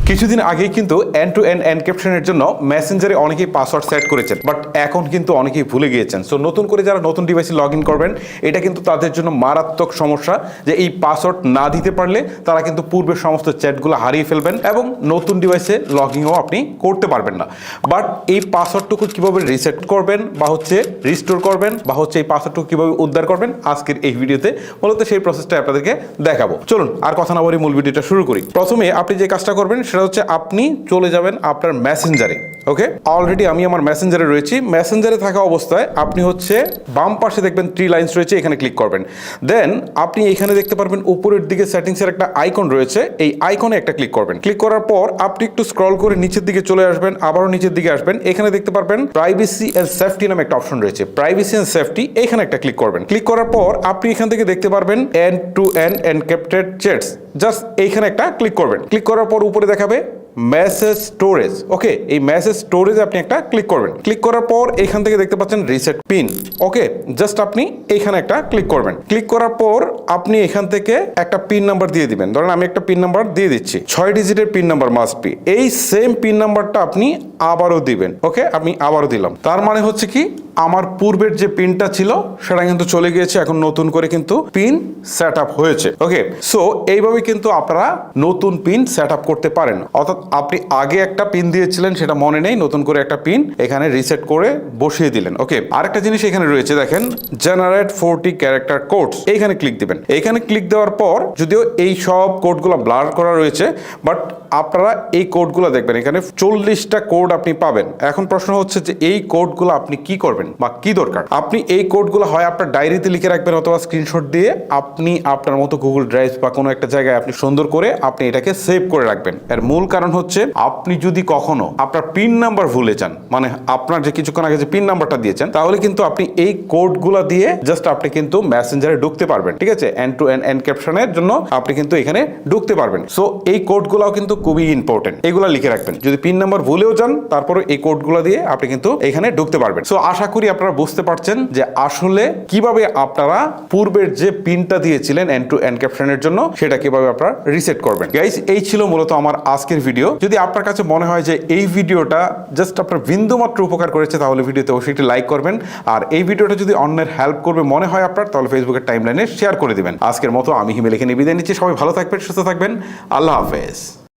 কিছুদিন আগেই কিন্তু এন্ড টু এন্ড এনক্রিপশনের জন্য মেসেঞ্জারে অনেকেই পাসওয়ার্ড সেট করেছেন, বাট এখন কিন্তু অনেকেই ভুলে গিয়েছেন। সো নতুন করে যারা নতুন ডিভাইসে লগ ইন করবেন, এটা কিন্তু তাদের জন্য মারাত্মক সমস্যা যে এই পাসওয়ার্ড না দিতে পারলে তারা কিন্তু পূর্বের সমস্ত চ্যাটগুলো হারিয়ে ফেলবেন এবং নতুন ডিভাইসে লগ ইনও আপনি করতে পারবেন না। বাট এই পাসওয়ার্ডটুকু কীভাবে রিসেট করবেন বা রিস্টোর করবেন বা এই পাসওয়ার্ডটুকু কীভাবে উদ্ধার করবেন, আজকের এই ভিডিওতে মূলত সেই প্রসেসটা আপনাদেরকে দেখাবো। চলুন আর কথা না বলে মূল ভিডিওটা শুরু করি। প্রথমে আপনি যে কাজটা করবেন সেটা হচ্ছে আপনি চলে যাবেন আপনার মেসেঞ্জারে। ওকে, অলরেডি আমি আমার মেসেঞ্জারে রয়েছি। মেসেঞ্জারে থাকা অবস্থায় আপনি বাম পাশে দেখবেন 3 লাইনস রয়েছে, এখানে ক্লিক করবেন। দেন আপনি এখানে দেখতে পারবেন উপরের দিকে সেটিংসের একটা আইকন রয়েছে, এই আইকনে একটা ক্লিক করবেন। ক্লিক করার পর আপনি একটু স্ক্রল করে নিচের দিকে চলে আসবেন, আবারও নিচের দিকে আসবেন। এখানে দেখতে পারবেন প্রাইভেসি এন্ড সেফটি নামে একটা অপশন রয়েছে, প্রাইভেসি এন্ড সেফটি, এখানে একটা ক্লিক করবেন। ক্লিক করার পর আপনি এখান থেকে দেখতে পারবেন end to end encrypted chats, just এইখানে একটা ক্লিক করবেন। ক্লিক করার পর উপরে দেখাবে মেসেজ স্টোরেজ। ওকে, এই মেসেজ স্টোরেজে আপনি একটা ক্লিক করবেন। ক্লিক করার পর এখান থেকে দেখতে পাচ্ছেন রিসেট পিন। ওকে, জাস্ট আপনি এইখানে একটা ক্লিক করবেন। ক্লিক করার পর আপনি এখান থেকে একটা পিন নাম্বার দিয়ে দিবেন। ধরেন আমি একটা পিন নাম্বার দিয়ে দিচ্ছি, 6 ডিজিটের পিন নাম্বার মাস্ট বি। এই সেম পিন নাম্বারটা আপনি আবারও দিবেন। ওকে, আমি আবারও দিলাম। তার মানে হচ্ছে কি, আমার পূর্বের যে পিনটা ছিল সেটা কিন্তু চলে গিয়েছে, এখন নতুন করে কিন্তু পিন সেট আপ হয়েছে। ওকে, সো এইভাবে কিন্তু আপনারা নতুন পিন সেট আপ করতে পারেন। অর্থাৎ আপনি আগে একটা পিন দিয়েছিলেন, সেটা মনে নেই, নতুন করে একটা পিন এখানে রিসেট করে বসিয়ে দিলেন। ওকে, আরেকটা জিনিস এখানে রয়েছে, দেখেন জেনারেট 40 ক্যারেক্টার কোডস, এইখানে ক্লিক দিবেন। এইখানে ক্লিক দেওয়ার পর যদিও এই সব কোডগুলো ব্লার করা রয়েছে, বাট আপনারা এই কোডগুলো দেখবেন, এখানে 40টা কোড আপনি পাবেন। এখন প্রশ্ন হচ্ছে যে এই কোডগুলো আপনি কি করবেন বা কি দরকার? আপনি এই কোডগুলো হয় আপনার ডায়েরিতে লিখে রাখবেন অথবা স্ক্রিনশট দিয়ে আপনি আপনার মতো গুগল ড্রাইভ বা কোনো একটা জায়গায় আপনি সুন্দর করে আপনি এটাকে সেভ করে রাখবেন। এর মূল কারণ হচ্ছে আপনি যদি কখনো আপনার পিন নাম্বার ভুলে যান, মানে আপনার যে কিছুক্ষণ আগে যে পিন নাম্বারটা দিয়েছেন, তাহলে কিন্তু আপনি এই কোডগুলো দিয়ে জাস্ট আপনি কিন্তু মেসেঞ্জারে ঢুকতে পারবেন। ঠিক আছে, এন্ড টু এন্ড এনক্রিপশনের জন্য আপনি কিন্তু এখানে ঢুকতে পারবেন। সো এই কোডগুলোও কিন্তু খুবই ইম্পর্টেন্ট, এগুলো লিখে রাখবেন। যদি পিন নাম্বার ভুলেও যান, তারপরে এই কোডগুলো দিয়ে আপনি কিন্তু এখানে ঢুকতে পারবেন। সো আশা করি আপনারা বুঝতে পারছেন যে আসলে কিভাবে আপনারা পূর্বের যে পিনটা দিয়েছিলেন এন্ড টু এনক্রিপশনের জন্য, সেটা কিভাবে আপনারা রিসেট করবেন। গাইস, এই ছিল মূলত আমার আজকের ভিডিও। যদি আপনার কাছে মনে হয় যে এই ভিডিওটা জাস্ট আপনার বিন্দুমাত্র উপকার করেছে, তাহলে ভিডিওতে অবশ্যই একটি লাইক করবেন। আর এই ভিডিওটা যদি অন্যের হেল্প করবে মনে হয় আপনার, তাহলে ফেসবুকের টাইমলাইনে শেয়ার করে দিবেন। আজকের মতো আমি হিমেল এখানে বিদায় নিচ্ছি। সবাই ভালো থাকবেন, সুস্থ থাকবেন। আল্লাহ হাফেজ।